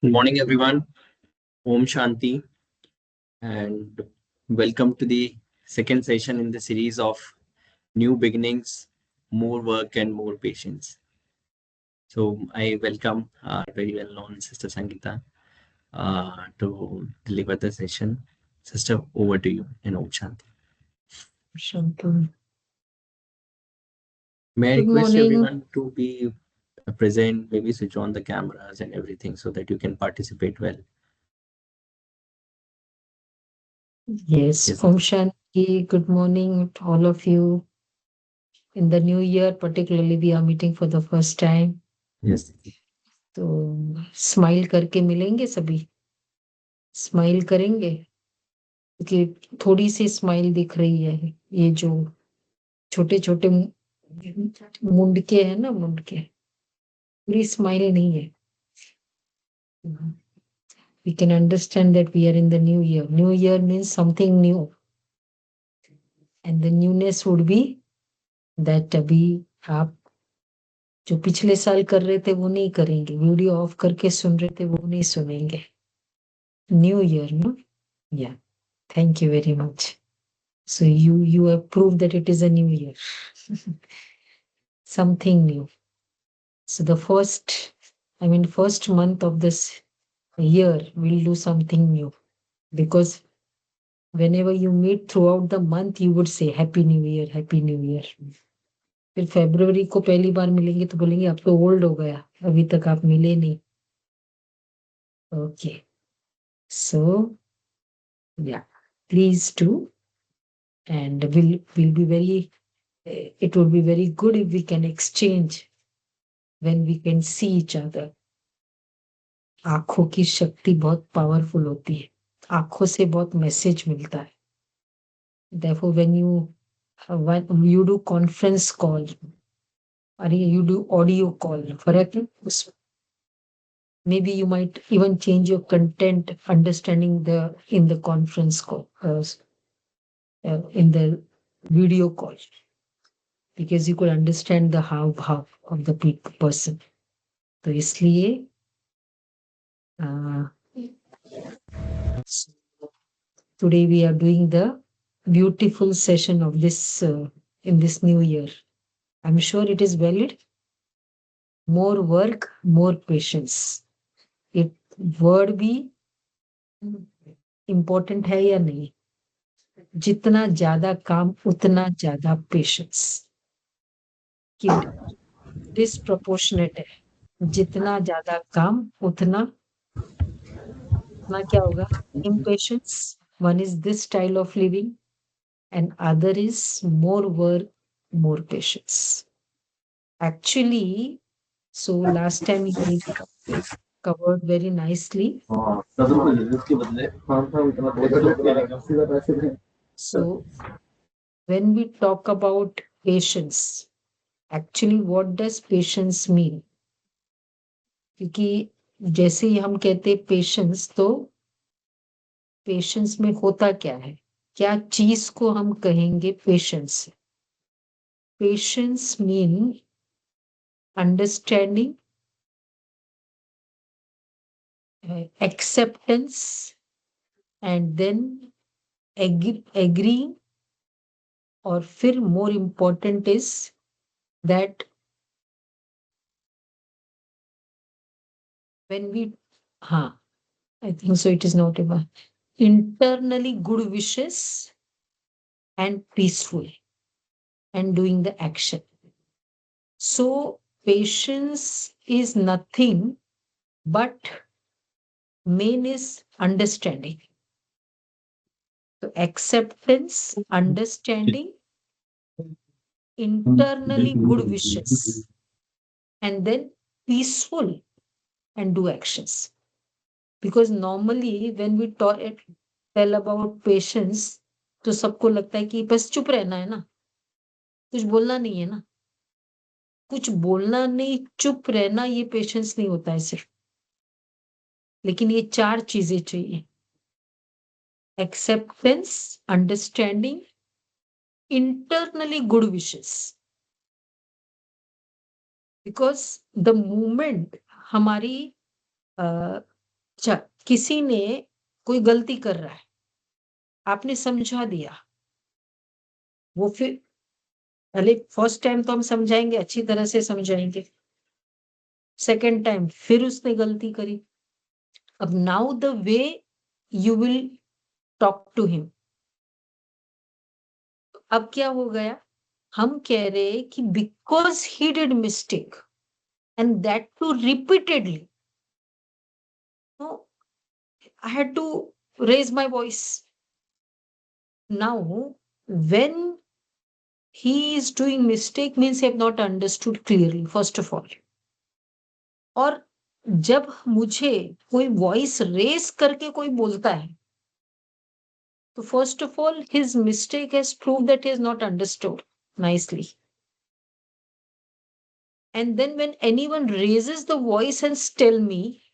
Good morning, everyone. Om Shanti, and welcome to the second session in the series of New Beginnings, More Work, and More Patience. So, I welcome our very well known Sister Sangeeta to deliver the session. Sister, over to you in Om Shanti. Shantum. May I Good request morning. everyone to be present, maybe switch on the cameras and everything so that you can participate well. Yes, Yes, Om Shanti. Good morning to all of you. In the new year, particularly, we are meeting for the first time. yes. तो smile करके मिलेंगे सभी, smile करेंगे क्योंकि थोड़ी सी smile दिख रही है। ये जो छोटे छोटे मुंडके हैं ना, मुंडके, पूरी स्माइल नहीं है। We can understand that we are in the new year. New year means something new, and the newness would be that अभी आप जो पिछले साल कर रहे थे वो नहीं करेंगे, वीडियो ऑफ करके सुन रहे थे वो नहीं सुनेंगे। New year, no? Yeah, thank you very much. So you have proved that it is a new year. Something new. So the first month of this year we'll do something new, because whenever you meet throughout the month you would say happy new year, happy new year. फिर फरवरी को पहली बार मिलेंगे तो बोलेंगे अब तो old हो गया, अभी तक आप मिले नहीं. Okay, so yeah, please do, and will be very, it would be very good if we can exchange when we can see each other. आंखों की शक्ति बहुत पावरफुल होती है, आंखों से बहुत मैसेज मिलता है. Therefore when you do conference call or you do audio call, फर्क है उसमें. Maybe you might even change your content understanding in the conference call, in the video call, because you could understand the how of the person. तो इसलिए today we are doing the beautiful session of this in this new year. I'm sure it is valid. More work, more patience. It word भी important है या नहीं? जितना ज्यादा काम उतना ज्यादा पेशेंस. कि डिस्प्रपोर्शनेट है, जितना ज्यादा काम उतना क्या होगा? Impatience. One is this style of living, and other is more work, more patience. Actually, so last time we covered very nicely. So when we talk about patience, actually what does patience mean? क्योंकि जैसे ही हम कहते patience, तो patience में होता क्या है, क्या चीज को हम कहेंगे patience? Patience mean understanding, acceptance, and then agreeing, or फिर more important is that when we, हाँ, I think so it is not about internally good wishes and peaceful and doing the action. So patience is nothing but main is understanding. So acceptance, understanding, internally good wishes, and then peaceful and do actions. Because normally when we tell about patience, तो सबको लगता है कि बस चुप रहना है ना, कुछ बोलना नहीं है ना. कुछ बोलना नहीं, चुप रहना, ये पेशेंस नहीं होता है सिर्फ. लेकिन ये चार चीजें चाहिए: acceptance, understanding, internally good wishes. Because the movement हमारी अच्छा, किसी ने कोई गलती कर रहा है, आपने समझा दिया, वो फिर पहले फर्स्ट टाइम तो हम समझाएंगे, अच्छी तरह से समझाएंगे, सेकंड टाइम फिर उसने गलती करी, अब now the way you will talk to him, अब क्या हो गया, हम कह रहे कि because he did mistake and that too repeatedly, तो I had to raise my voice. Now when he is doing mistake means he have not understood clearly first of all. और जब मुझे कोई वॉइस रेस करके कोई बोलता है, तो first of all his mistake has prove that he has not understood nicely. And then when anyone raises the voice and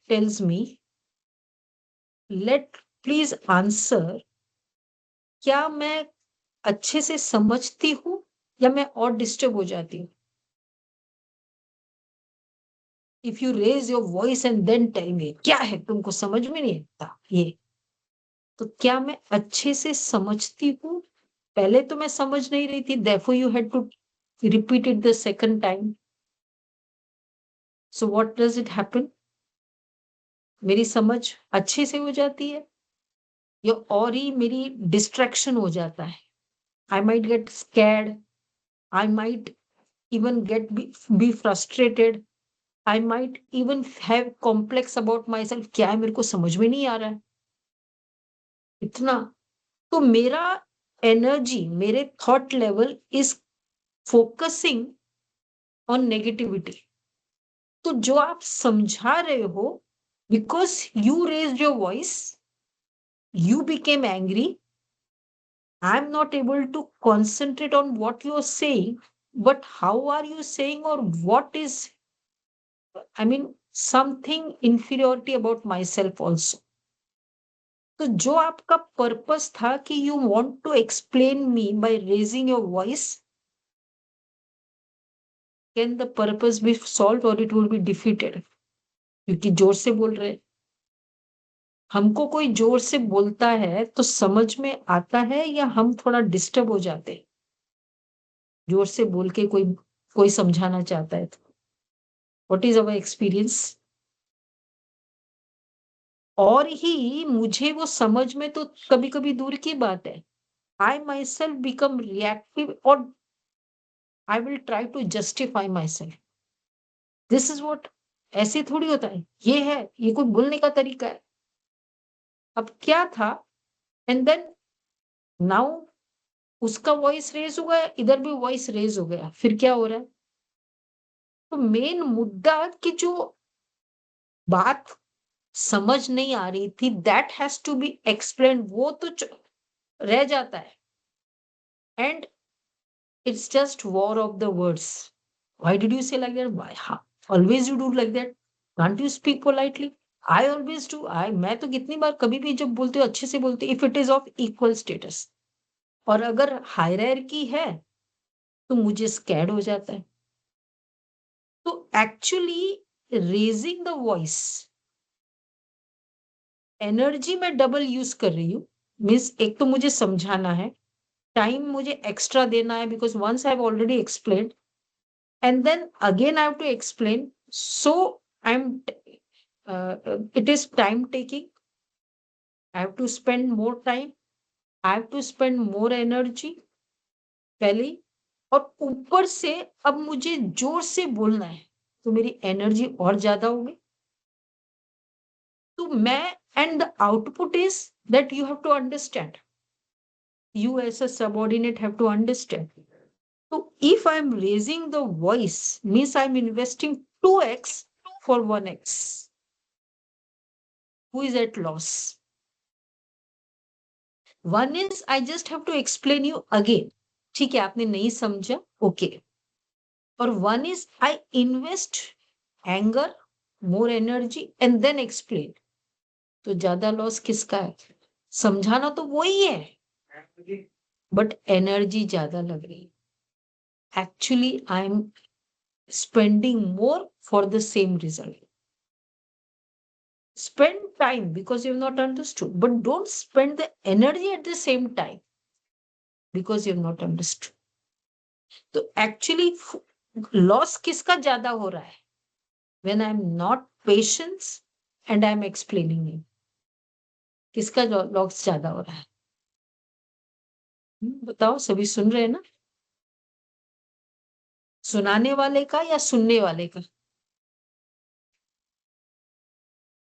tells me, let please answer, क्या मैं अच्छे से समझती हूँ या मैं और डिस्टर्ब हो जाती हूँ? If you raise your voice and then tell me क्या है, तुमको समझ में नहीं आता ये, तो क्या मैं अच्छे से समझती हूँ? पहले तो मैं समझ नहीं रही थी, therefore you had to repeat it the second time. So what does it happen? मेरी समझ अच्छे से हो जाती है या और ही मेरी डिस्ट्रैक्शन हो जाता है? I might get scared, I might even be frustrated, I might even have complex about myself, क्या है मेरे को समझ में नहीं आ रहा है इतना, तो मेरा एनर्जी, मेरे thought level is focusing on negativity. तो जो आप समझा रहे हो, because you raise your voice, you became angry, I am not able to concentrate on what you are saying, but how are you saying और what is, I mean something inferiority about my self also. तो जो आपका purpose था कि you want to explain me by raising your voice, can the purpose B solve और it will be defeated? क्योंकि जोर से बोल रहे हैं, हमको कोई जोर से बोलता है तो समझ में आता है या हम थोड़ा डिस्टर्ब हो जाते हैं, जोर से बोल के कोई कोई समझाना चाहता है तो? What is our experience? और ही मुझे वो समझ में तो कभी कभी दूर की बात है, I myself become reactive और I will try to justify myself. This is what, ऐसे थोड़ी होता है, ये है, ये कोई बोलने का तरीका है. अब क्या था, एंड देन नाउ उसका वॉइस रेज हो गया, इधर भी वॉइस रेज हो गया, फिर क्या हो रहा है? तो मेन मुद्दा कि जो बात समझ नहीं आ रही थी, that has to be explain, वो तो रह जाता है. And it's just war of the words. Why did you say like that? Why always you do like that? Can't you speak politely? I always do. मैं तो कितनी बार कभी भी जब बोलते हो अच्छे से बोलते, if it is of equal status. और अगर हायरार्की है तो मुझे स्कैड हो जाता है. तो actually raising the voice, energy में डबल यूज कर रही हूँ. मीन्स एक तो मुझे समझाना है, टाइम मुझे एक्स्ट्रा देना है, because once I have already explain and then again I have to explain. So I am, it is time taking, I have to spend more time, I have to spend more energy पहले, और ऊपर से अब मुझे जोर से बोलना है तो मेरी एनर्जी और ज्यादा होगी. तो मैं, and the output is that you have to understand, you as a subordinate have to understand. So if I'm raising the voice, means I'm investing 2x for 1x. Who is at loss? One is I just have to explain you again. ठीक है, आपने नहीं समझा, okay. और one is I invest anger, more energy and then explain. तो ज्यादा loss किसका है? समझाना तो वही है, बट एनर्जी ज्यादा लग रही है. Actually I am spending more for the same result. spend time because you've not understood, but don't spend the energy at the same time because you've not understood. तो एक्चुअली लॉस किसका ज्यादा हो रहा है? When I am not patience and I am explaining you, किसका loss ज्यादा हो रहा है? बताओ, सभी सुन रहे हैं ना? सुनाने वाले का या सुनने वाले का?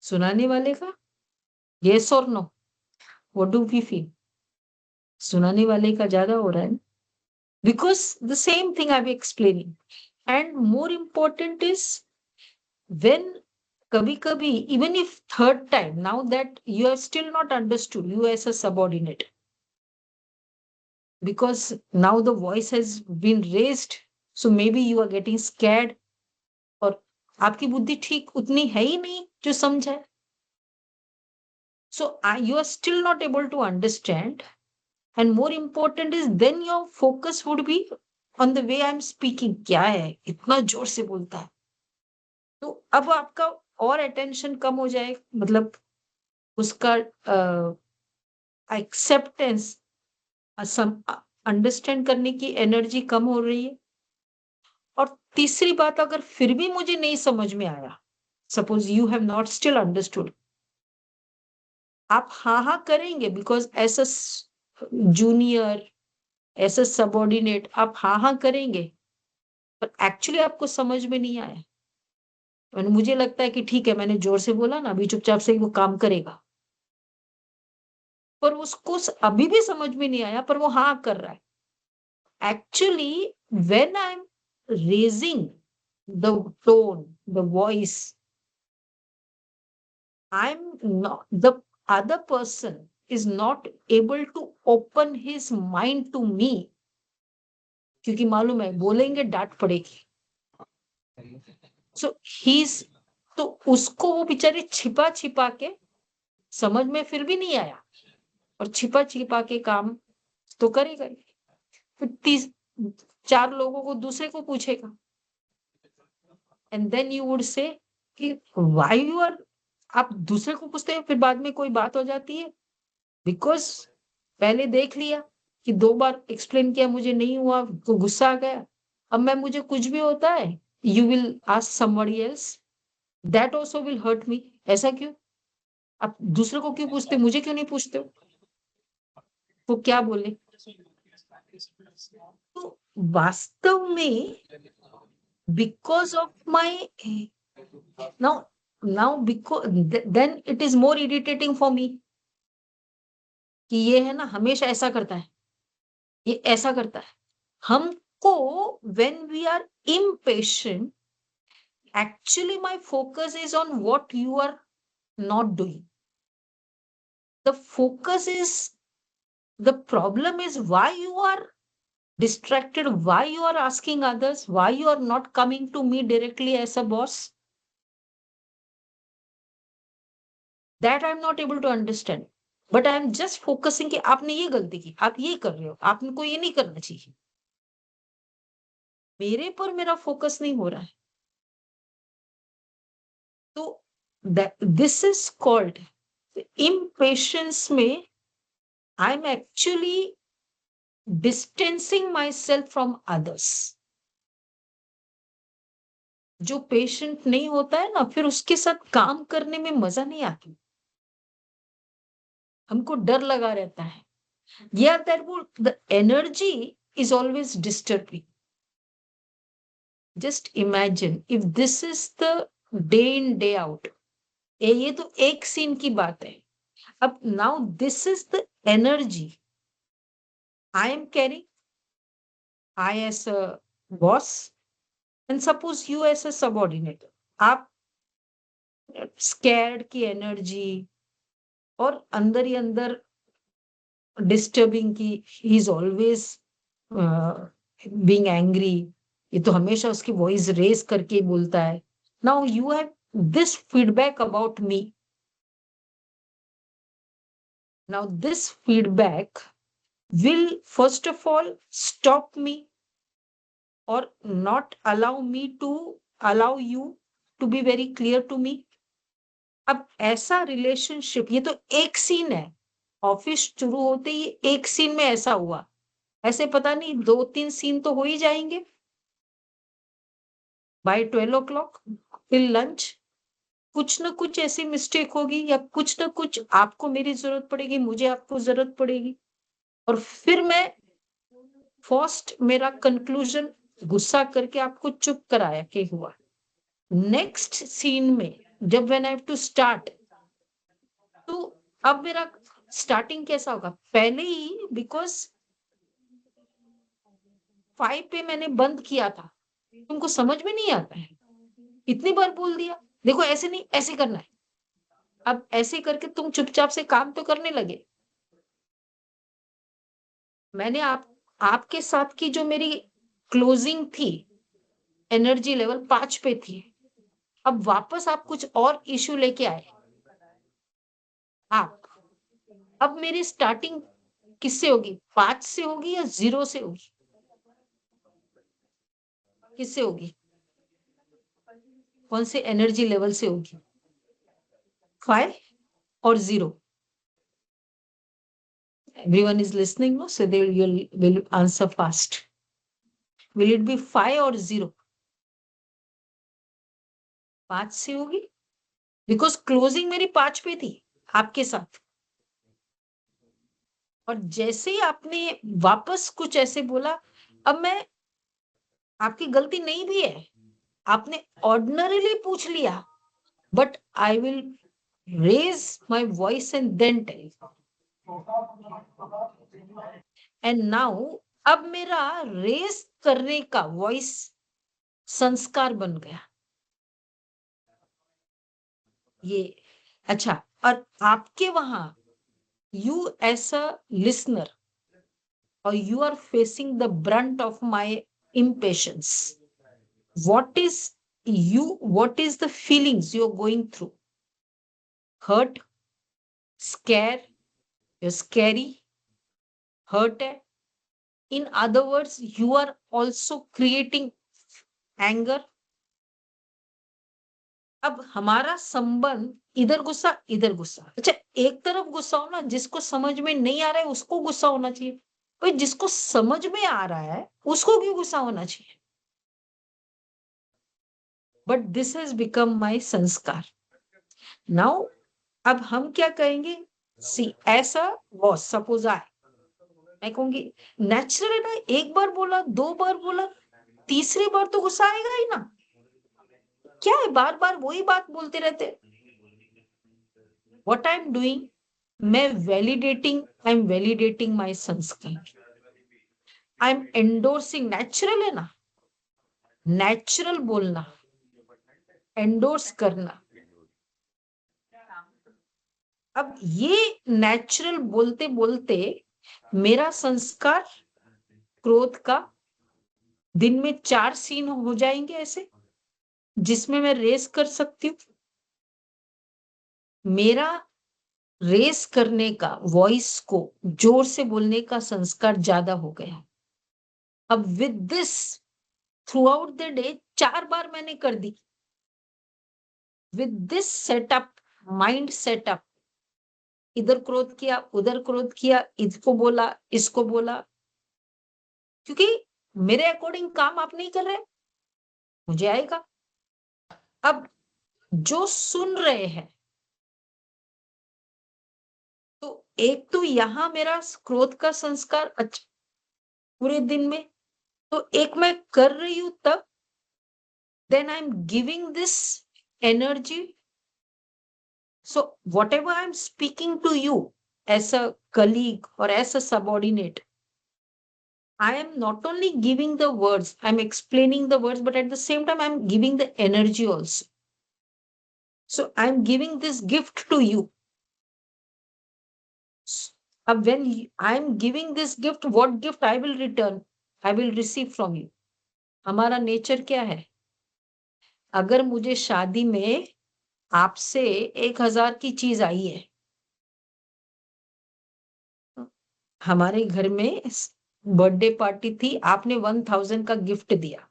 सुनाने वाले का? यस और no? What do we feel? सुनाने वाले का ज्यादा हो रहा है, because the same thing I am explaining. And more important is when kabhi kabhi, even if third time, now that you have still not understood, you as a subordinate, because now the voice has been raised, so maybe you are getting scared, और आपकी बुद्धि ठीक उतनी है ही नहीं जो समझाए. So you are still not able to understand, and more important is then your focus would be on the way I'm speaking. क्या है इतना जोर से बोलता है, तो अब आपका और अटेंशन कम हो जाए, मतलब उसका एक्सेप्टेंस, अंडरस्टैंड करने की एनर्जी कम हो रही है. और तीसरी बात, अगर फिर भी मुझे नहीं समझ में आया, suppose you have not still understood, आप हाँ हाँ करेंगे because as a junior, as a subordinate आप हाँ हाँ करेंगे, पर एक्चुअली आपको समझ में नहीं आया. और मुझे लगता है कि ठीक है, मैंने जोर से बोला ना, अभी चुपचाप से वो काम करेगा, पर उसको अभी भी समझ में नहीं आया, पर वो हाँ कर रहा है. Actually, when I'm raising the tone, the voice, I'm not, the other person is not able to open his mind to me, क्योंकि मालूम है बोलेंगे डांट पड़ेगी. So he's, तो उसको वो बेचारे छिपा छिपा के, समझ में फिर भी नहीं आया, और छिपा छिपा के काम तो करेगा ही. फिर 4 लोगों को दूसरे को पूछेगा, एंड देन यू वुड से कि व्हाई यू आर, आप दूसरे को पूछते हैं, फिर बाद में कोई बात हो जाती है, बिकॉज पहले देख लिया कि 2 बार एक्सप्लेन किया, मुझे नहीं हुआ तो गुस्सा आ गया. अब मैं, मुझे कुछ भी होता है, you will ask somebody else, that also will hurt me. ऐसा क्यों? आप दूसरे को क्यों पूछते, मुझे क्यों नहीं पूछते हो? वो क्या बोले? तो वास्तव में because of my, now because then it is more irritating for me कि ये है ना हमेशा ऐसा करता है, ये ऐसा करता है. हमको, when we are impatient, actually my focus is on what you are not doing. The focus is, the problem is why you are distracted, why you are asking others, why you are not coming to me directly as a boss. That I'm not able to understand. But I'm just focusing कि आपने ये गलती की, आप ये कर रहे हो, आपको ये नहीं करना चाहिए. मेरे पर मेरा फोकस नहीं हो रहा है. तो दिस इज कॉल्ड impatience में I am actually distancing my self from others. जो पेशेंट नहीं होता है ना, फिर उसके साथ काम करने में मजा नहीं आती, हमको डर लगा रहता है. या दैट वो the energy is always disturbing. Just imagine if this is the day in day out, ये तो एक सीन की बात है. अब now this is the energy I am carrying, I as a boss, and suppose you as a subordinate. आप scared की energy, और अंदर ही अंदर डिस्टर्बिंग की, he is always being angry, ये तो हमेशा उसकी वॉइस रेज करके बोलता है. Now you have this feedback about me. Now this feedback will first of all stop me or not allow me to allow you to be very clear to me. अब ऐसा relationship, ये तो एक scene है, office शुरू होते ही एक scene में ऐसा हुआ, ऐसे पता नहीं 2-3 सीन तो हो ही जाएंगे बाय 12 o'clock टिल लंच। कुछ ना कुछ ऐसी मिस्टेक होगी या कुछ ना कुछ, आपको मेरी जरूरत पड़ेगी, मुझे आपको जरूरत पड़ेगी, और फिर मैं फर्स्ट मेरा कंक्लूजन गुस्सा करके आपको चुप कराया कि हुआ। नेक्स्ट सीन में जब when I have to start, तो अब मेरा स्टार्टिंग कैसा होगा, पहले ही बिकॉज 5 पे मैंने बंद किया था, तुमको समझ में नहीं आता है, इतनी बार बोल दिया देखो ऐसे नहीं ऐसे करना है, अब ऐसे करके तुम चुपचाप से काम तो करने लगे। मैंने आपके साथ की जो मेरी क्लोजिंग थी, एनर्जी लेवल 5 पे थी, अब वापस आप कुछ और इश्यू लेके आए। आप अब मेरी स्टार्टिंग किससे होगी, 5 से होगी या 0 से होगी, किससे होगी, कौन से एनर्जी लेवल से होगी, 5 और 0? Everyone is listening, no? So they will answer fast. Will it be 5 or 0? 5 से होगी, बिकॉज क्लोजिंग मेरी 5 पे थी आपके साथ, और जैसे ही आपने वापस कुछ ऐसे बोला, अब मैं, आपकी गलती नहीं भी है, आपने ऑर्डिनरीली पूछ लिया, but I will raise my voice and then tell, and now अब मेरा रेस करने का वॉइस संस्कार बन गया ये। अच्छा, और आपके वहां, यू एज अ लिसनर, और you are facing the brunt of my impatience, what is the feelings you're going through? Hurt, scare, you're scary, hurt है, in other words you are also creating anger। अब हमारा संबंध इधर गुस्सा इधर गुस्सा, अच्छा एक तरफ गुस्सा हो ना, जिसको समझ में नहीं आ रहा है उसको गुस्सा होना चाहिए, भाई जिसको समझ में आ रहा है उसको क्यों गुस्सा होना चाहिए? But this has become my संस्कार। नाउ अब हम क्या कहेंगे, सी ऐसा वॉज सपोज आई, मैं कहूंगी नेचुरल है ना, एक बार बोला, 2 बार बोला, तीसरी बार तो गुस्सा आएगा ही ना, क्या है बार बार वही बात बोलते रहते। व्हाट आई एम डूइंग, मैं वैलिडेटिंग माय संस्कार, आई एम एंडोर्सिंग, नेचुरल है ना, नेचुरल बोलना, एंडोर्स करना। अब ये नेचुरल बोलते बोलते मेरा संस्कार क्रोध का, दिन में 4 सीन हो जाएंगे ऐसे, जिसमें मैं रेस कर सकती हूँ। मेरा रेस करने का, वॉइस को जोर से बोलने का संस्कार ज्यादा हो गया। अब with this throughout the day 4 बार मैंने कर दी, with this setup, mind setup, इधर क्रोध किया उधर क्रोध किया, इसको बोला इसको बोला, क्योंकि मेरे अकॉर्डिंग काम आप नहीं कर रहे, मुझे आएगा। अब जो सुन रहे हैं, तो एक तो यहां मेरा क्रोध का संस्कार अच्छा पूरे दिन में, तो एक मैं कर रही हूं तब, then I'm giving this energy. So whatever I'm speaking to you as a colleague or as a subordinate, I am not only giving the words, I'm explaining the words, but at the same time I'm giving the energy also. So I'm giving this gift to you. When I'm giving this gift, what gift I will return, I will receive from you. हमारा nature क्या है, अगर मुझे शादी में आपसे 1,000 की चीज आई है, हमारे घर में बर्थडे पार्टी थी, आपने 1,000 का गिफ्ट दिया,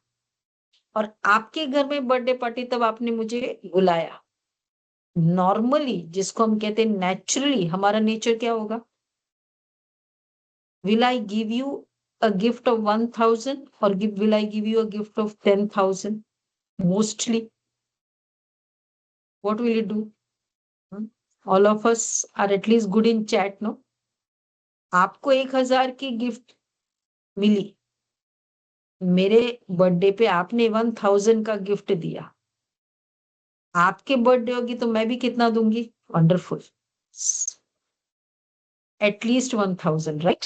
और आपके घर में बर्थडे पार्टी तब आपने मुझे बुलाया, नॉर्मली, जिसको हम कहते हैं नेचुरली, हमारा नेचर क्या होगा? Will I give you a gift of 1000 और will I give you a gift of 10,000? Mostly what will you do? All of us are at least good in chat, no? आपको 1,000 की gift मिली, मेरे birthday पे आपने 1,000 का gift दिया, आपके birthday होगी तो मैं भी कितना दूंगी? Wonderful, at least 1,000, right?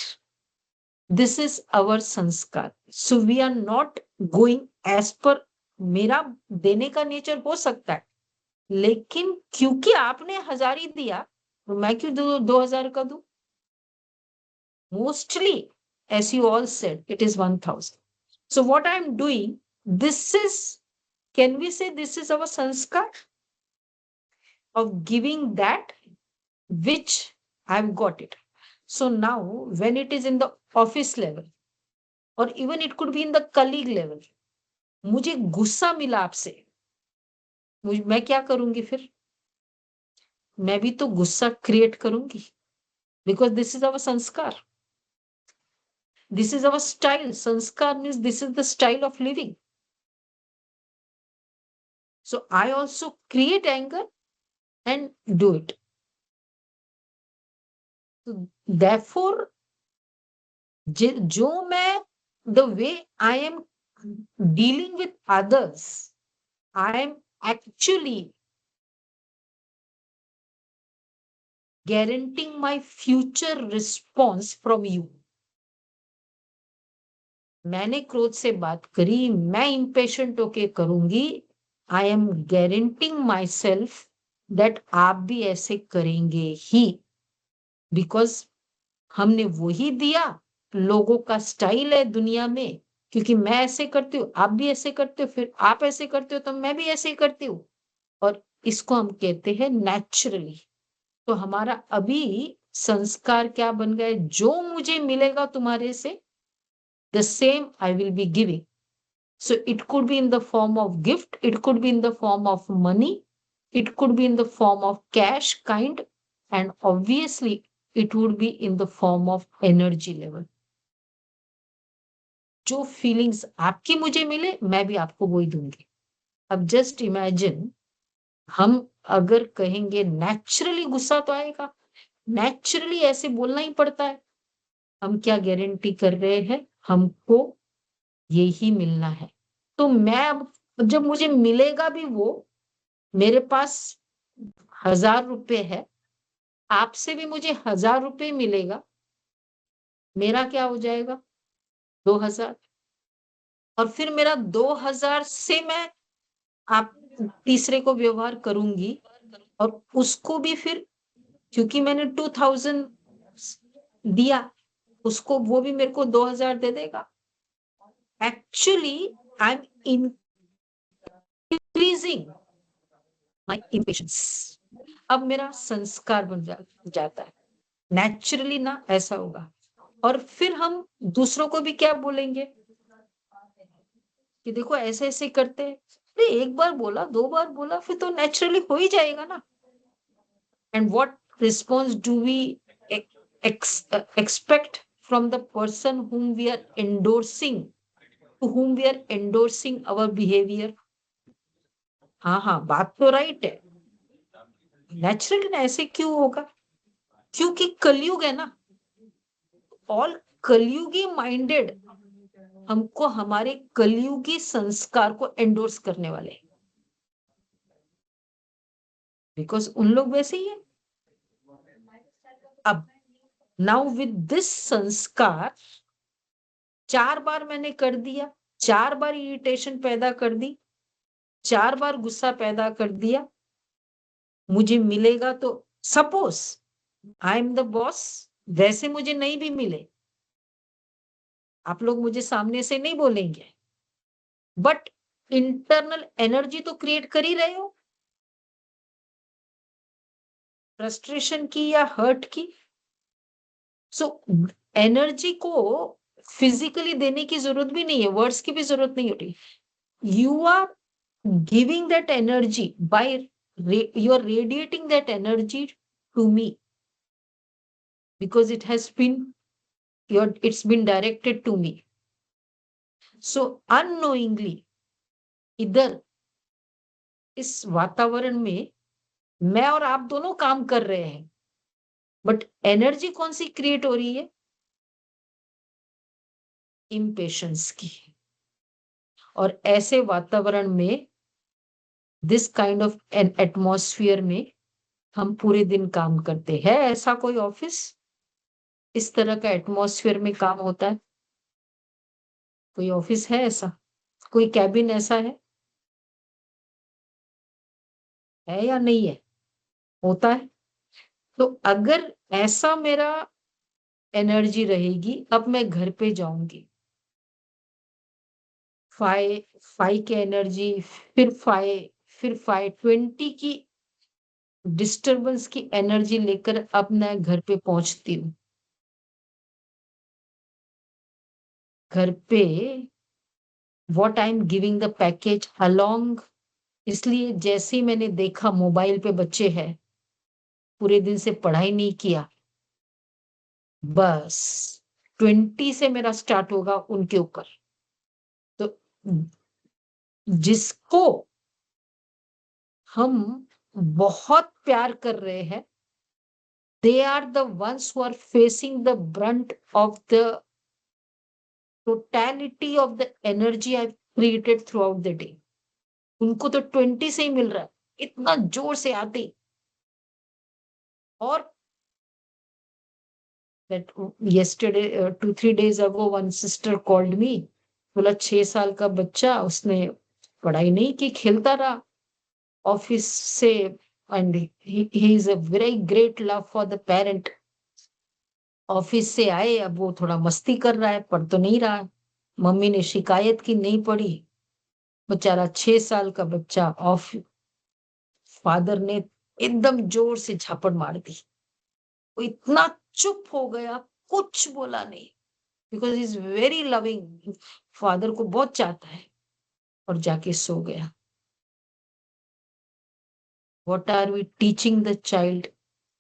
This is our sanskar. So we are not going as per, मेरा देने का नेचर हो सकता है, लेकिन क्योंकि आपने 1,000 ही दिया तो मैं क्यों 2,000 का दूं? Mostly, as you all said, it is 1,000. So what I'm doing, this is, can we say this is our sanskar of giving that which I've got it. So now when it is in the office level, or even it could be in the colleague level, मुझे गुस्सा मिला आपसे, मैं क्या करूंगी फिर? मैं भी तो गुस्सा क्रिएट करूंगी, बिकॉज दिस इज अवर संस्कार. This is our style. Sanskar means this is the style of living. So I also create anger and do it. So therefore, जो मैं, the way I am dealing with others, I am actually guaranteeing my future response from you. मैंने क्रोध से बात करी, मैं impatient होके करूंगी, I am guaranteeing my self that आप भी ऐसे करेंगे ही, बिकॉज हमने वही दिया. लोगों का स्टाइल है दुनिया में, क्योंकि मैं ऐसे करती हूँ, आप भी ऐसे करते हो, फिर आप ऐसे करते हो तो मैं भी ऐसे ही करती हूँ, और इसको हम कहते हैं नेचुरली. तो हमारा अभी संस्कार क्या बन गया है? जो मुझे मिलेगा तुम्हारे से, the same I will be giving. So it could be in the form of gift, it could be in the form of money, it could be in the form of cash kind, and obviously it would be in the form of energy level. जो feelings आपकी मुझे मिले, मैं भी आपको वही दूंगी. अब जस्ट इमेजिन, हम अगर कहेंगे नेचुरली गुस्सा तो आएगा, नेचुरली ऐसे बोलना ही पड़ता है. हम क्या गारंटी कर रहे हैं? हमको यही मिलना है. तो मैं अब, जब मुझे मिलेगा भी वो, मेरे पास 1,000 रुपए है, आपसे भी मुझे 1,000 रुपए मिलेगा, मेरा क्या हो जाएगा? 2,000. और फिर मेरा 2,000 से मैं आप तीसरे को व्यवहार करूंगी, और उसको भी फिर, क्योंकि मैंने 2,000 दिया, उसको, वो भी मेरे को 2,000 दे देगा. Actually I am increasing my impatience. अब मेरा संस्कार बन जाता है नेचुरली ना, ऐसा होगा. और फिर हम दूसरों को भी क्या बोलेंगे कि देखो ऐसे ऐसे करते हैं. अरे एक बार बोला, 2 बार बोला, फिर तो नेचुरली हो ही जाएगा ना. And what response do we expect from the person whom we are endorsing, to whom we are endorsing our behavior? हाँ, बात तो राइट है. नेचुरली ना, ऐसे क्यों होगा? क्योंकि कलयुग है ना. ऑल कलयुगी माइंडेड हमको हमारे कलयुगी संस्कार को एंडोर्स करने वाले, बिकॉज उन लोग वैसे ही है. अब नाउ विद दिस संस्कार, 4 बार मैंने कर दिया, 4 बार इरिटेशन पैदा कर दी, 4 बार गुस्सा पैदा कर दिया, मुझे मिलेगा तो, suppose I am the boss, वैसे मुझे नहीं भी मिले, आप लोग मुझे सामने से नहीं बोलेंगे, बट इंटरनल एनर्जी तो क्रिएट कर ही रहे हो, फ्रस्ट्रेशन की या हर्ट की. सो एनर्जी को फिजिकली देने की जरूरत भी नहीं है, वर्ड्स की भी जरूरत नहीं होती. You are giving that energy by you are radiating that energy to me because it's been directed to me. So unknowingly, इधर इस वातावरण में मैं और आप दोनों काम कर रहे हैं, बट एनर्जी कौन सी क्रिएट हो रही है? इम्पेशंस की। और ऐसे वातावरण में, this kind of an atmosphere में हम पूरे दिन काम करते हैं। ऐसा कोई ऑफिस इस तरह का एटमॉस्फेयर में काम होता है? कोई ऑफिस है ऐसा? कोई कैबिन ऐसा है या नहीं है? होता है। तो अगर ऐसा मेरा एनर्जी रहेगी, अब मैं घर पे जाऊंगी, 5 की एनर्जी, फिर 5:20 की डिस्टरबेंस की एनर्जी लेकर अब मैं घर पे पहुंचती हूँ। घर पे what I am giving the package along. इसलिए जैसे ही मैंने देखा मोबाइल पे बच्चे हैं, पूरे दिन से पढ़ाई नहीं किया, बस 20 से मेरा स्टार्ट होगा उनके ऊपर। तो जिसको हम बहुत प्यार कर रहे हैं, they are the ones who are facing the brunt of the totality of the energy I've created throughout the day. उनको तो 20 से ही मिल रहा है, इतना जोर से आते ही। और that yesterday 2-3 days ago one sister called me, बोला 6 साल का बच्चा, उसने पढ़ाई नहीं की, खेलता रहा ऑफिस से, and he is a very great love for the parent. Office से आए, अब वो थोड़ा मस्ती कर रहा है, पढ़ तो नहीं रहा है। मम्मी ने शिकायत की, नहीं पढ़ी। बेचारा 6 साल का बच्चा, ऑफ फादर ने एकदम जोर से झापड़ मार दी। वो इतना चुप हो गया, कुछ बोला नहीं, because is very loving, father को बहुत चाहता है, और जाके सो गया। What are we teaching the child?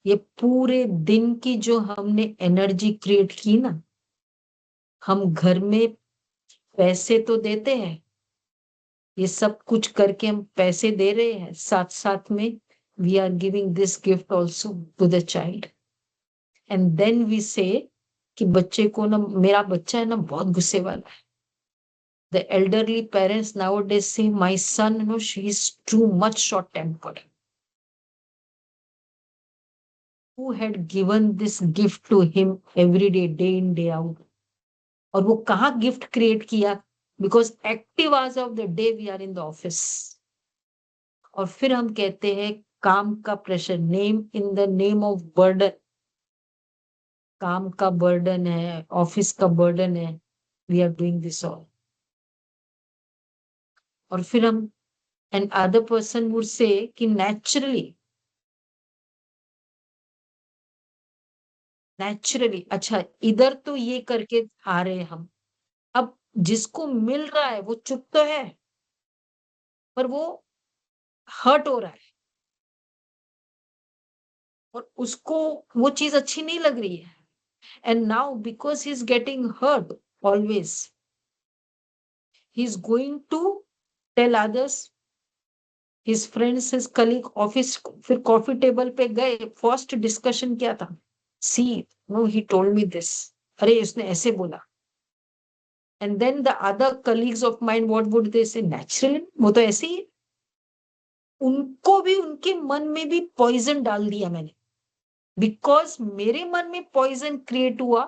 ये पूरे दिन की जो हमने एनर्जी क्रिएट की ना, हम घर में पैसे तो देते हैं, ये सब कुछ करके हम पैसे दे रहे हैं, साथ साथ में we are giving this gift also to the child. And then we say कि बच्चे को ना, मेरा बच्चा है ना बहुत गुस्से वाला है। The elderly parents nowadays say my son, no she is too much short tempered. Who had given this gift to him every day, day in day out? और वो कहाँ गिफ्ट क्रिएट किया? Because active hours of the day we are in the office. और फिर हम कहते हैं काम का pressure, name in the name of burden. काम का बर्डन है, ऑफिस का बर्डन है, we are doing this all. और फिर हम, and other person would say कि नेचुरली अच्छा, इधर तो ये करके आ रहे हैं हम, अब जिसको मिल रहा है वो चुप तो है, पर वो हर्ट हो रहा है, और उसको वो चीज अच्छी नहीं लग रही है। And now because he is getting hurt always, he is going to tell others, his friends, his colleague, office. फिर कॉफी टेबल पे गए, फर्स्ट डिस्कशन क्या था? See, no he told me this, अरे उसने ऐसे बोला। And then the other colleagues of mind, what would they say? Naturally वो तो ऐसे ही है। उनको भी, उनके मन में भी पॉइजन डाल दिया मैंने, बिकॉज मेरे मन में पॉइजन क्रिएट हुआ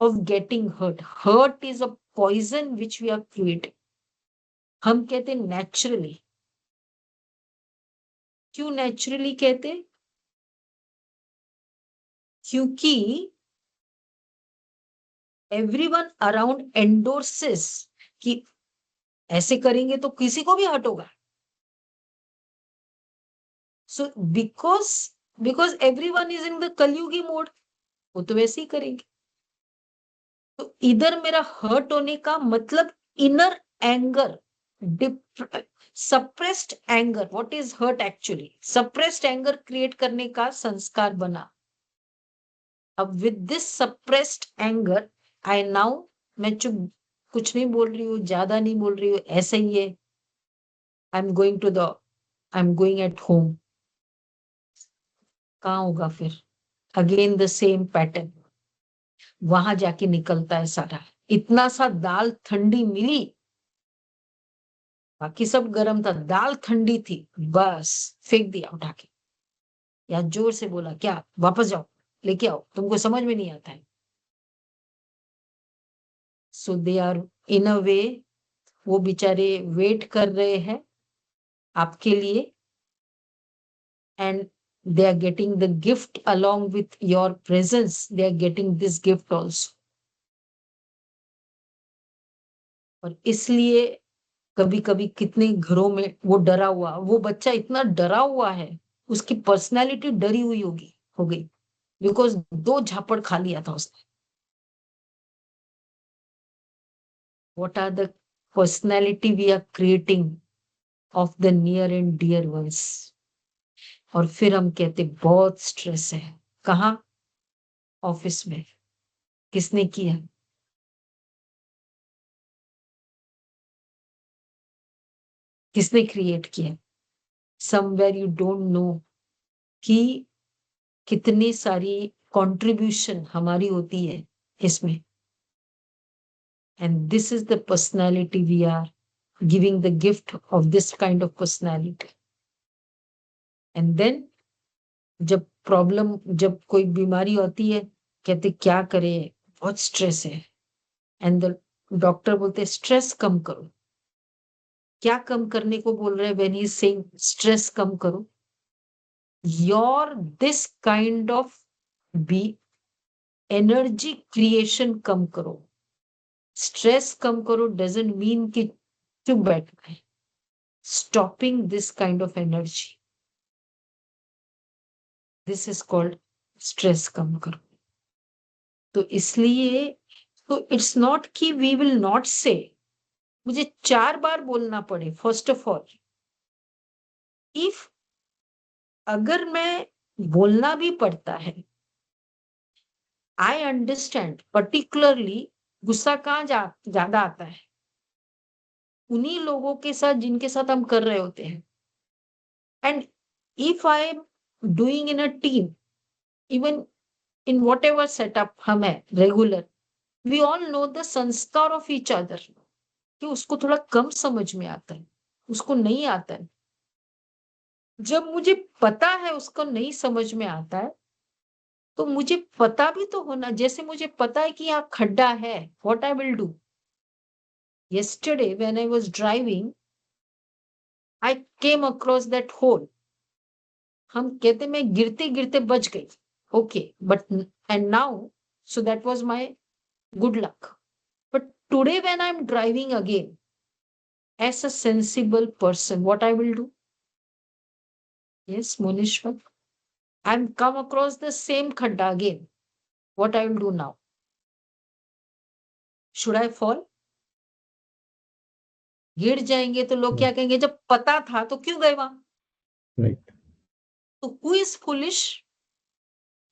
of getting hurt. Hurt is a poison which we are creating. हम कहते नेचुरली। क्यों नेचुरली कहते? क्योंकि एवरीवन अराउंड एंडोर्सेस कि ऐसे करेंगे तो किसी को भी हर्ट होगा। So because everyone is in the कलयुगी मोड, वो तो वैसे ही करेंगे। तो इधर मेरा हर्ट होने का मतलब inner anger, suppressed anger, what is hurt actually, suppressed anger create करने का संस्कार बना। अब with this suppressed anger I now, मैं चुप, कुछ नहीं बोल रही हूँ, ज्यादा नहीं बोल रही हूँ, ऐसे ही है, I am going at home. कहाँ होगा फिर? अगेन द सेम पैटर्न, वहां जाके निकलता है सारा। इतना सा दाल ठंडी मिली, बाकी सब गर्म था, दाल ठंडी थी, बस फेंक दिया उठा के, या जोर से बोला क्या वापस जाओ लेके आओ, तुमको समझ में नहीं आता है। सो दे आर इन अ वे, वो बेचारे वेट कर रहे हैं आपके लिए, and they are getting the gift along with your presence, they are getting this gift also। और इसलिए कभी कभी कितने घरों में वो डरा हुआ, वो बच्चा इतना डरा हुआ है, उसकी पर्सनालिटी डरी हुई होगी, हो गई, बिकॉज 2 झापड़ खा लिया था उसने। What are the personality we are creating of the near and dear ones. और फिर हम कहते बहुत स्ट्रेस है, कहाँ? ऑफिस में। किसने किया? किसने क्रिएट किया? समवेयर यू डोंट नो कि कितनी सारी कंट्रीब्यूशन हमारी होती है इसमें। And this is the personality we are giving the gift of this kind of personality. And then जब कोई बीमारी होती है, कहते क्या करे, बहुत स्ट्रेस है, एंड द डॉक्टर बोलते स्ट्रेस कम करो। क्या कम करने को बोल रहे हैं? When he is saying stress कम करो, your this kind of be energy creation कम करो। स्ट्रेस कम करो डजंट मीन कि चुप बैठना है, stopping this kind of energy, this is called stress कम करो। तो इसलिए, तो इट्स नॉट कि वी विल नॉट से, मुझे 4 बार बोलना पड़े। फर्स्ट ऑफ ऑल, इफ अगर मैं बोलना भी पड़ता है, आई अंडरस्टैंड पर्टिकुलरली गुस्सा कहाँ ज्यादा आता है, उन्हीं लोगों के साथ जिनके साथ हम कर रहे होते हैं। And if I am doing in a team, even in whatever setup हम है regular, we all know the sanskar of each other, कि उसको थोड़ा कम समझ में आता है, उसको नहीं आता है। जब मुझे पता है उसको नहीं समझ में आता है, तो मुझे पता भी तो होना, जैसे मुझे पता है कि यहाँ खड्डा है, what I will do. yesterday when I was driving, I came across that hole। हम कहते मैं गिरते गिरते बच गई, okay, but and now, so that was my good luck. But today when I am driving again as a sensible person, what I will do? Yes, Monishwar, I'm come across the same khadda again, what I will do now? Should I fall? गिर जाएंगे तो लोग क्या कहेंगे, जब पता था तो क्यों गए वहां? Right. तो who is foolish,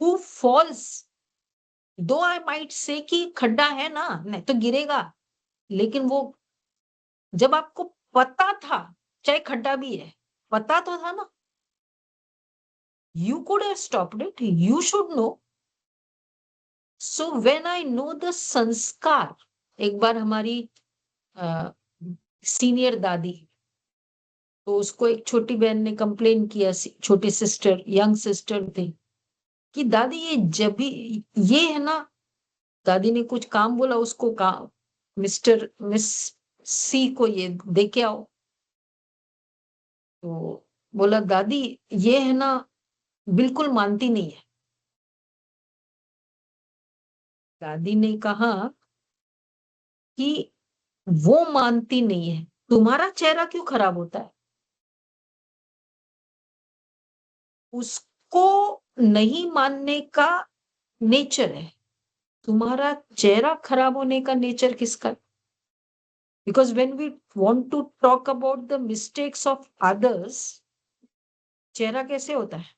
who falls? दो आई माइट से कि खड्डा है ना, नहीं तो गिरेगा, लेकिन वो जब आपको पता था, चाहे खड्डा भी है, पता तो था ना, you could have stopped it, you should know. So when I know the संस्कार, एक बार हमारी सीनियर दादी, तो उसको एक छोटी बहन ने कंप्लेन किया, छोटी सिस्टर, यंग सिस्टर थी, कि दादी ये जब भी ये है ना, दादी ने कुछ काम बोला उसको, काम मिस्टर मिस सी को ये दे के आओ। तो बोला दादी ये है ना, बिल्कुल मानती नहीं है। दादी ने कहा कि वो मानती नहीं है, तुम्हारा चेहरा क्यों खराब होता है? उसको नहीं मानने का नेचर है, तुम्हारा चेहरा खराब होने का नेचर किसका है? Because when we want to talk about the mistakes of others, चेहरा कैसे होता है?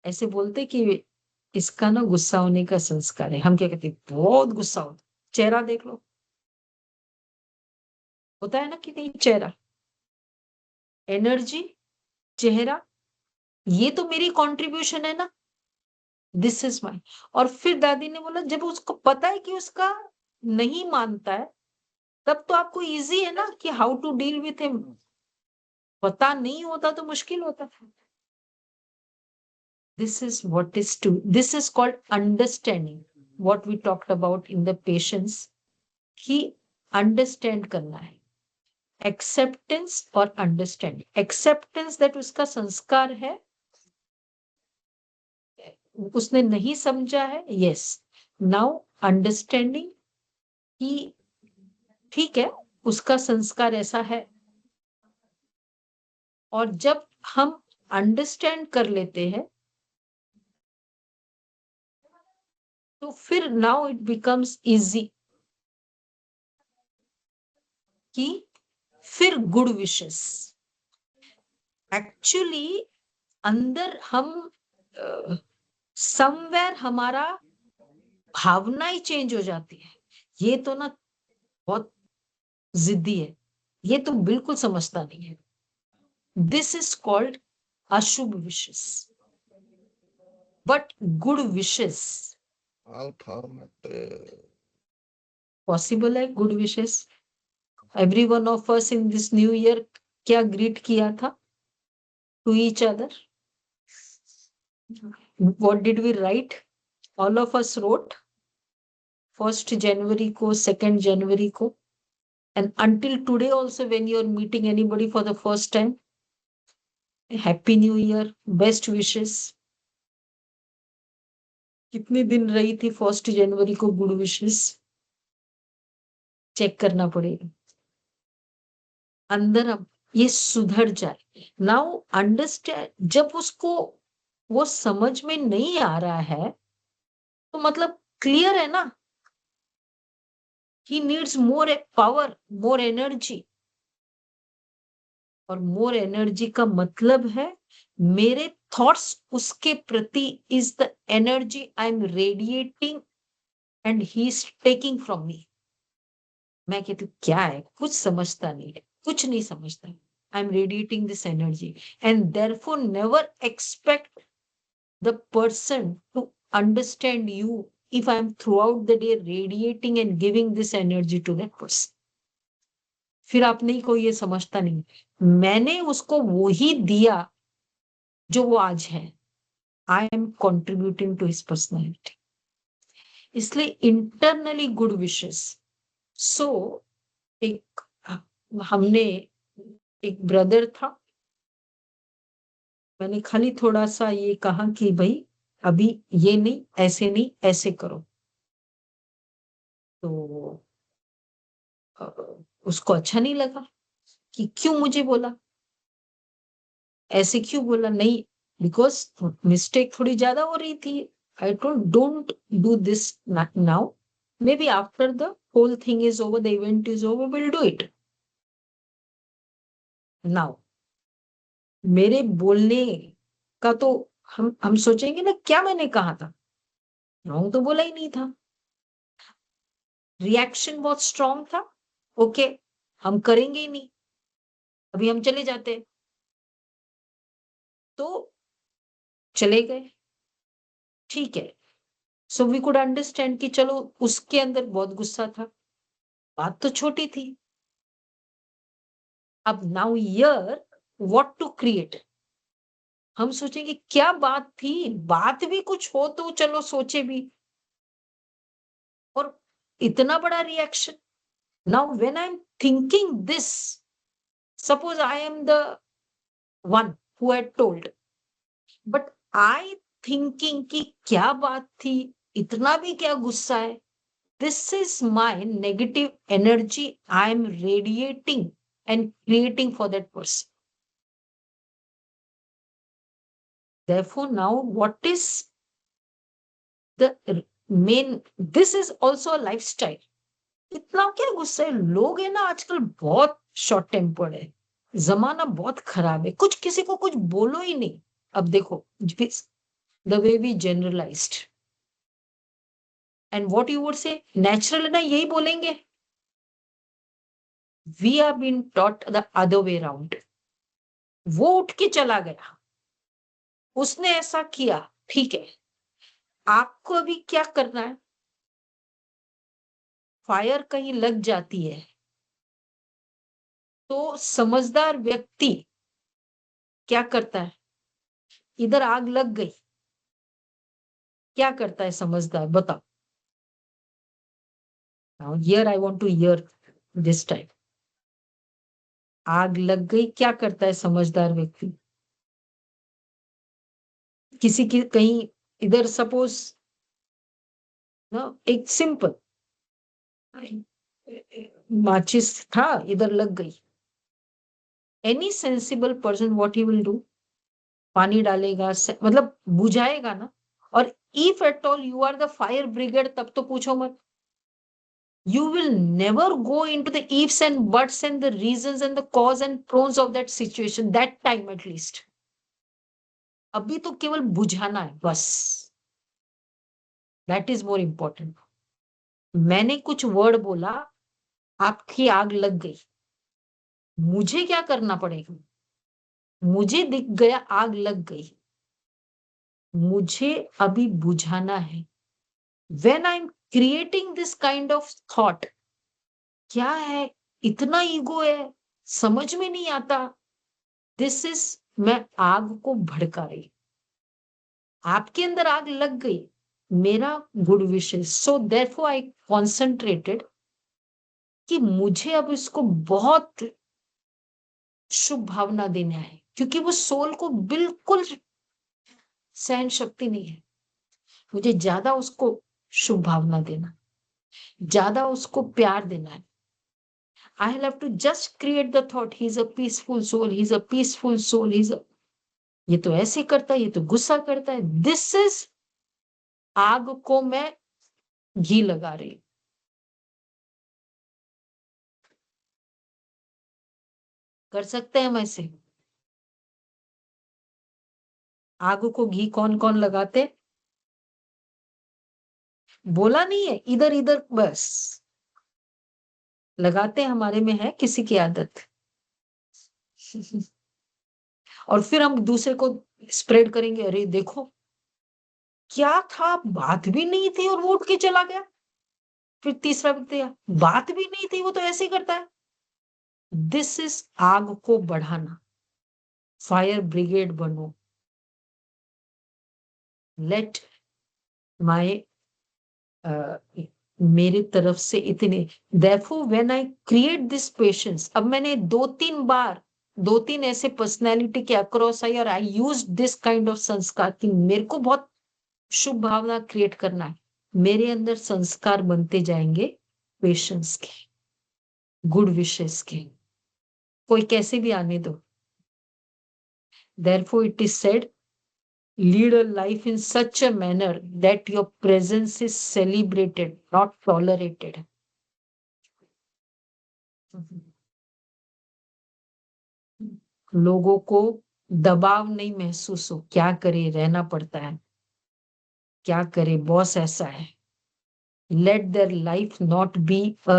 ऐसे बोलते कि इसका ना गुस्सा होने का संस्कार है। हम क्या कहते हैं? बहुत गुस्सा होता। चेहरा देख लो। होता है ना कि नहीं चेहरा? एनर्जी, चेहरा, ये तो मेरी कंट्रीब्यूशन है ना। This is my. और फिर दादी ने बोला जब उसको पता है कि उसका नहीं मानता है, तब तो आपको इजी है ना कि how to deal with him. पता नहीं होता तो मुश्किल होता था। This is called understanding, what we talked about in the patience, कि अंडरस्टैंड करना है। एक्सेप्टेंस और अंडरस्टैंडिंग। एक्सेप्टेंस दैट उसका संस्कार है, उसने नहीं समझा है। यस, नाउ अंडरस्टैंडिंग कि ठीक है, उसका संस्कार ऐसा है। और जब हम अंडरस्टैंड कर लेते हैं तो फिर नाउ इट बिकम्स इजी कि फिर गुड विशेस। एक्चुअली अंदर हम समवेयर हमारा भावना ही चेंज हो जाती है। ये तो ना बहुत जिद्दी है, ये तो बिल्कुल समझता नहीं है। दिस इज कॉल्ड अशुभ wishes, but good wishes possible है। Good wishes every one of us in this new year क्या ग्रीट किया था to each other? What did we write? All of us wrote 1st जनवरी को, 2nd जनवरी को, and until today also when you're meeting anybody for the first time, happy new year, best wishes। कितने दिन रही थी 1st जनवरी को good wishes? Check करना पड़ेगा अंदर। अब ये सुधर जाए। नाउ अंडरस्टैंड, जब उसको वो समझ में नहीं आ रहा है तो मतलब क्लियर है ना, he needs more power, more energy. और मोर एनर्जी का मतलब है मेरे थॉट्स उसके प्रति is the energy I am radiating and he is taking from me. मैं कहती हूँ क्या है, कुछ समझता नहीं है, कुछ नहीं समझता। I am radiating this energy and therefore never expect the person to understand you if I am throughout the day radiating and giving this energy to that person। फिर आप नहीं, कोई ये समझता नहीं, मैंने उसको वो ही दिया जो वो आज है। I am contributing to his personality. इसलिए इंटरनली गुड विशेस। सो एक हमने एक ब्रदर था, मैंने खाली थोड़ा सा ये कहा कि भाई अभी ये नहीं, ऐसे नहीं, ऐसे करो। तो उसको अच्छा नहीं लगा कि क्यों मुझे बोला, ऐसे क्यों बोला। नहीं, बिकॉज मिस्टेक थोड़ी ज्यादा हो रही थी। I told don't do this now, maybe after the whole thing is over, the event is over, will do it now. मेरे बोलने का तो हम सोचेंगे ना क्या मैंने कहा था, रॉन्ग तो बोला ही नहीं था। रिएक्शन बहुत स्ट्रांग था। ओके, हम करेंगे ही नहीं, अभी हम चले जाते हैं। तो चले गए, ठीक है। सो वी कुड अंडरस्टैंड कि चलो उसके अंदर बहुत गुस्सा था, बात तो छोटी थी। अब now year what to create, हम सोचेंगे क्या बात थी, बात भी कुछ हो तो चलो सोचे भी, और इतना बड़ा reaction. Now when I am thinking this, suppose I am the one who had told, but I thinking कि क्या बात थी, इतना भी क्या गुस्सा है। This is my negative energy I am radiating and creating for that person. Therefore, now what is the main this is also lifestyle. इतना क्या गुस्सा है, लोग है ना आजकल बहुत शॉर्ट टेम्पर्ड है, जमाना बहुत खराब है, कुछ किसी को कुछ बोलो ही नहीं। अब देखो the way we generalised and what you would say natural है ना, यही बोलेंगे। We are been taught the other way around. वो उठ के चला गया, उसने ऐसा किया, ठीक है, आपको अभी क्या करना है? फायर कहीं लग जाती है तो समझदार व्यक्ति क्या करता है? इधर आग लग गई, क्या करता है समझदार, बताओ। Now here I want to hear this time. आग लग गई, क्या करता है समझदार व्यक्ति? किसी की कहीं इधर सपोज ना, एक सिंपल माचिस था, इधर लग गई। Any sensible person what he will do? पानी डालेगा, मतलब बुझाएगा ना। और if at all you are the fire brigade, तब तो पूछो मत। You will never go into the ifs and buts and the reasons and the cause and pros of that situation, that time at least. अभी तो केवल बुझाना है बस। That is more important. मैंने कुछ वर्ड बोला, आपकी आग लग गई, मुझे क्या करना पड़ेगा? मुझे दिख गया आग लग गई, मुझे अभी बुझाना है। when I'm creating this kind of thought, क्या है, इतना ईगो है, समझ में नहीं आता। दिस इज, मैं आग को भड़का रही, आपके अंदर आग लग गई, मेरा good wishes. So therefore I concentrated कि मुझे अब इसको बहुत शुभ भावना देना है, क्योंकि वो सोल को बिल्कुल सहन शक्ति नहीं है। मुझे ज्यादा उसको शुभ भावना देना, ज्यादा उसको प्यार देना है। I have to just create the thought, he is a peaceful soul, he is a peaceful soul, he is a, ये तो ऐसे करता है, ये तो गुस्सा करता है। दिस इज, आग को मैं घी लगा रही हूं। कर सकते हैं हम ऐसे? आग को घी कौन कौन लगाते? बोला नहीं है, इधर इधर बस लगाते, हमारे में है किसी की आदत। और फिर हम दूसरे को स्प्रेड करेंगे, अरे देखो क्या था, बात भी नहीं थी और वो उठ के चला गया। फिर तीसरा व्यक्ति, बात भी नहीं थी, वो तो ऐसे ही करता है। दिस इज आग को बढ़ाना। फायर ब्रिगेड बनो। लेट माय, मेरी तरफ से इतने, therefore when I create this patience, अब मैंने दो तीन बार, दो तीन ऐसे पर्सनैलिटी के अक्रॉस आई और आई यूज दिस काइंड ऑफ संस्कार कि मेरे को बहुत शुभ भावना क्रिएट करना है। मेरे अंदर संस्कार बनते जाएंगे पेशेंस के, गुड विशेस के, कोई कैसे भी आने दो। therefore it is said, lead a life in such a manner that your presence is celebrated, not tolerated. लोगों को दबाव नहीं महसूस हो, क्या करे, रहना पड़ता है, क्या करे, बॉस ऐसा है। Let their life not be a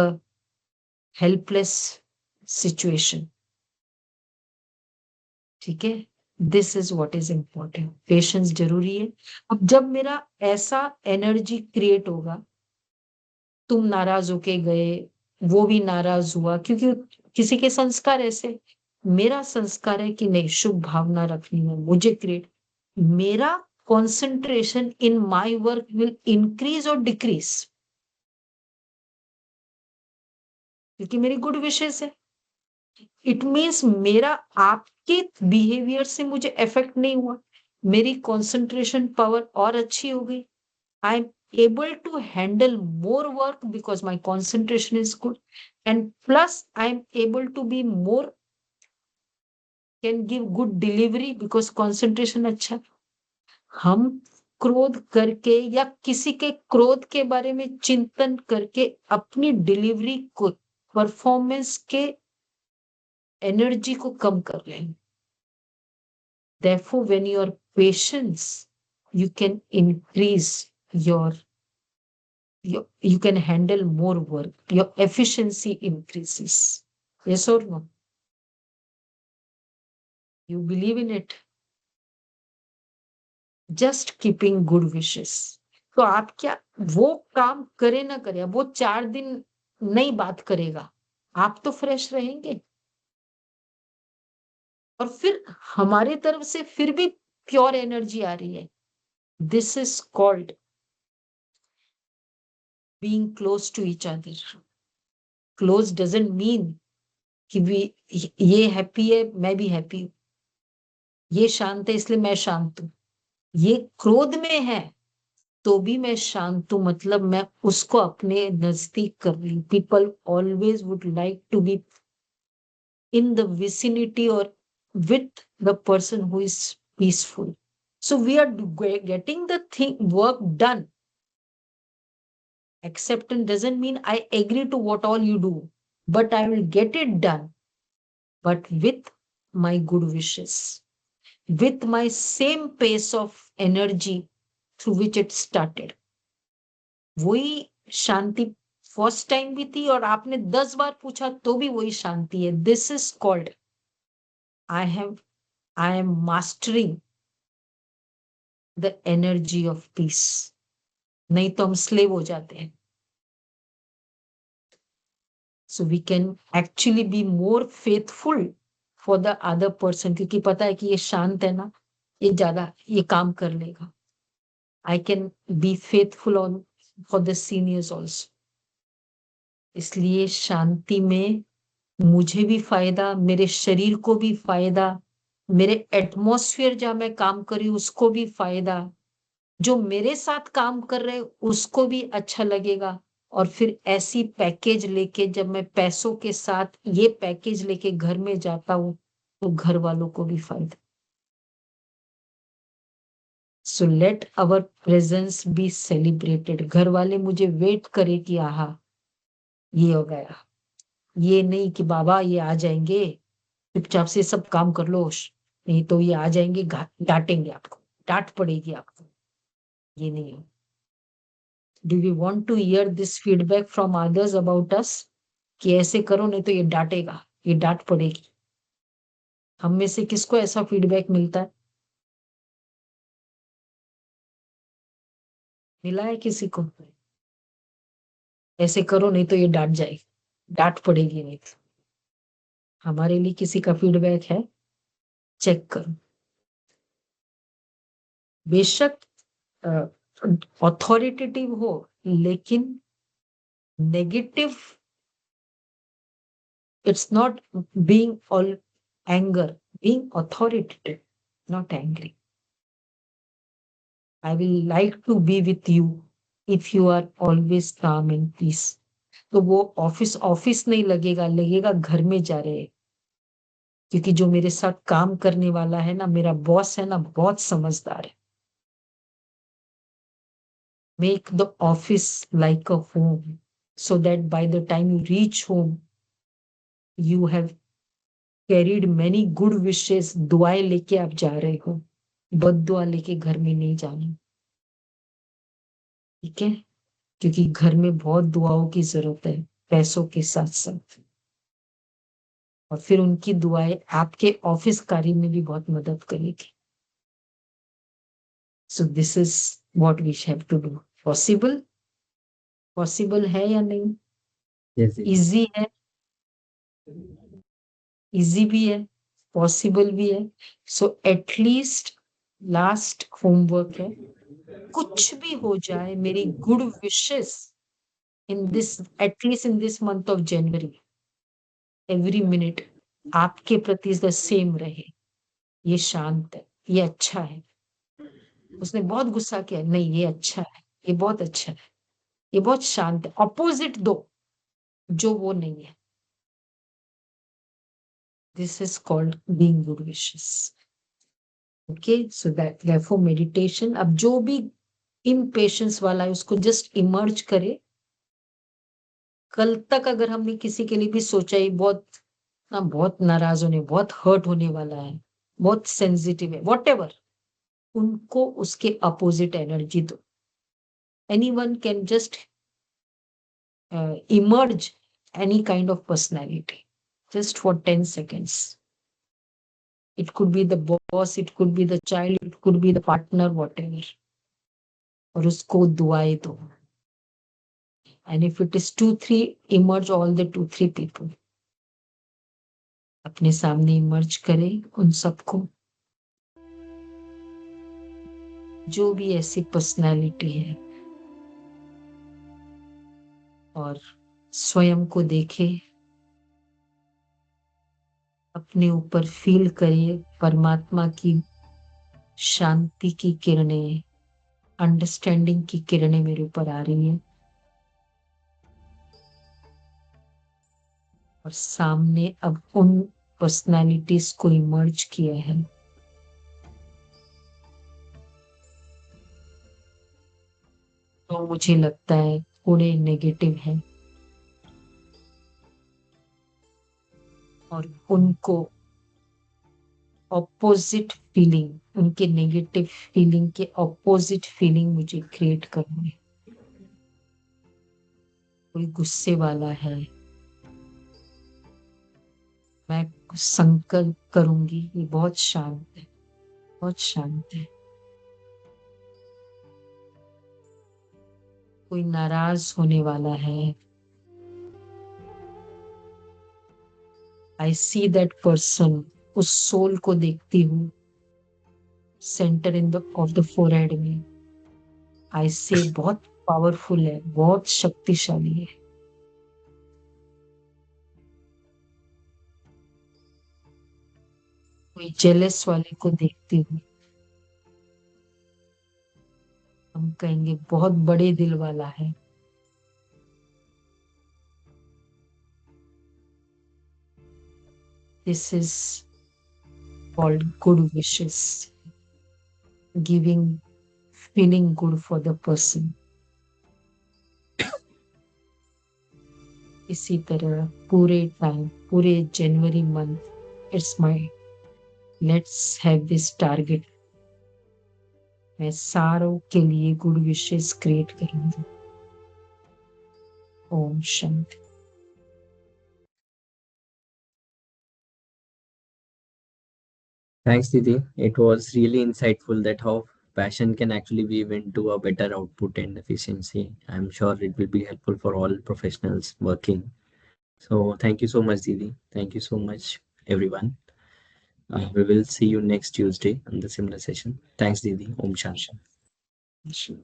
helpless situation. ठीक है, this is what is important. Patience जरूरी है। अब जब मेरा ऐसा एनर्जी क्रिएट होगा, तुम नाराज होके गए, वो भी नाराज हुआ, क्योंकि किसी के संस्कार ऐसे, मेरा संस्कार है कि नहीं, शुभ भावना रखनी है मुझे क्रिएट। मेरा concentration in my work will increase और डिक्रीज, क्योंकि मेरी गुड विशेस है। इट मीन्स मेरा आपके बिहेवियर से मुझे इफेक्ट नहीं हुआ, मेरी कंसंट्रेशन पावर और अच्छी हो गई। I am able to handle more work because my concentration is good, and plus I am able to be more, can give good delivery because concentration अच्छा है। हम क्रोध करके या किसी के क्रोध के बारे में चिंतन करके अपनी डिलीवरी को, परफॉर्मेंस के एनर्जी को कम कर लें. Therefore, when you are patience, you can increase you can handle more work. Your efficiency increases. Yes or no? You believe in it. Just keeping good wishes. तो आप क्या वो काम करे ना करे, वो 4 दिन नहीं बात करेगा, आप तो फ्रेश रहेंगे. और फिर हमारी तरफ से फिर भी प्योर एनर्जी आ रही है. This is called being close to each other. Close doesn't mean कि ये हैप्पी है मैं भी हैप्पी हूं, ये शांत है इसलिए मैं शांत हूं, ये क्रोध में है तो भी मैं शांत हूं, मतलब मैं उसको अपने नजदीक कर रही हूं. People always would like to be in the vicinity or with the person who is peaceful. So we are getting the work done. Acceptance doesn't mean I agree to what all you do, but I will get it done, but with my good wishes, with my same pace of energy through which it started. वही शांति first time भी थी और आपने 10 बार पूछा तो भी वही शांति है. This is called I am mastering the energy of peace. नहीं तो हम स्लेव हो जाते हैं. So we can actually be more faithful for the other person, क्योंकि पता है कि ये शांत है ना, ये ज्यादा ये काम कर लेगा. I can be faithful on for the seniors also. इसलिए शांति में मुझे भी फायदा, मेरे शरीर को भी फायदा, मेरे एटमॉस्फेयर जहां मैं काम कर रही हूँ उसको भी फायदा, जो मेरे साथ काम कर रहे उसको भी अच्छा लगेगा. और फिर ऐसी पैकेज लेके जब मैं पैसों के साथ ये पैकेज लेके घर में जाता हूँ तो घर वालों को भी फायदा. So let our presence be celebrated. घर वाले मुझे वेट करे कि आहा ये हो गया, ये नहीं कि बाबा ये आ जाएंगे चुपचाप से सब काम कर लो, नहीं तो ये आ जाएंगे डांटेंगे आपको, डांट पड़ेगी आपको. ये नहीं है. Do we want to hear this feedback from others about us कि ऐसे करो नहीं तो ये डांटेगा, ये डांट पड़ेगी? हम में से किसको ऐसा फीडबैक मिलता है? मिला है किसी को? ऐसे करो नहीं तो ये डांट जाएगी, डांट पड़ेगी नहीं तो. हमारे लिए किसी का फीडबैक है? चेक करो. बेशक अथॉरिटेटिव हो लेकिन negative. It's not being all anger, being authoritative, not angry. I will like to be with you if you are always calm and peace. तो वो ऑफिस ऑफिस नहीं लगेगा, लगेगा घर में जा रहे हैं. क्योंकि जो मेरे साथ काम करने वाला है ना, मेरा बॉस है ना, बहुत समझदार है. Make the office like a home so that by the time you reach home, you have carried many good wishes. दुआएं लेके आप जा रहे हो, बद दुआ लेके घर में नहीं जाना. ठीक है? क्योंकि घर में बहुत दुआओं की जरूरत है पैसों के साथ साथ, और फिर उनकी दुआएं आपके ऑफिस कार्य में भी बहुत मदद करेगी. So this is what we have to do. Possible? Possible है या नहीं? इजी है, इजी भी है, पॉसिबल भी है. सो एटलीस्ट लास्ट होमवर्क है, कुछ भी हो जाए मेरी good wishes in this, at least in this month of January, every minute आपके प्रति द सेम रहे. ये शांत है, ये अच्छा है. उसने बहुत गुस्सा किया, नहीं ये अच्छा है, ये बहुत अच्छा है, ये बहुत शांत है. ऑपोजिट दो जो वो नहीं है. This is called being good wishes. Okay, so that therefore meditation, अब जो भी इम्पेशेंस वाला है उसको जस्ट इमर्ज करे। कल तक अगर हमने किसी के लिए भी सोचा ही बहुत ना, बहुत नाराज होने, बहुत हर्ट होने वाला है, बहुत सेंसिटिव है, वॉट एवर, उनको उसके अपोजिट एनर्जी दो। Anyone can just emerge any kind of personality just for 10 seconds. It could be the boss, it could be the child, it could be the partner, whatever. और उसको दुआएं दो. And if it is 2-3, emerge all the 2-3 people. अपने सामने emerge करें उन सबको, जो भी ऐसी पर्सनालिटी है, और स्वयं को देखे, अपने ऊपर फील करिए परमात्मा की शांति की किरणें, अंडरस्टैंडिंग की किरणें मेरे ऊपर आ रही है। और सामने अब उन पर्सनालिटीज को इमर्ज किया है, तो मुझे लगता है थोड़े नेगेटिव है, और उनको ऑपोजिट फीलिंग, उनके नेगेटिव फीलिंग के ऑपोजिट फीलिंग मुझे क्रिएट करनी है। कोई गुस्से वाला है, मैं संकल्प करूंगी ये बहुत शांत है, बहुत शांत है। कोई नाराज होने वाला है, आई सी दैट पर्सन, उस सोल को देखती हूँ centre in the of the forehead में। आई से बहुत पावरफुल है, बहुत शक्तिशाली है। कोई जेलस वाले को देखती हूँ, हम कहेंगे बहुत बड़े दिल वाला है। This is called good wishes, giving, feeling good for the person. इसी तरह पूरे टाइम, पूरे जनवरी month, it's my, let's have this target, मैं सारों के लिए गुड विशेस क्रिएट करूंगी। Om Shanti. Thanks, Didi. It was really insightful that how passion can actually weave into a better output and efficiency. I'm sure it will be helpful for all professionals working. So thank you so much, Didi. Thank you so much, everyone. We will see you next Tuesday on the similar session. Thanks, Didi. Om Shanti. Sure.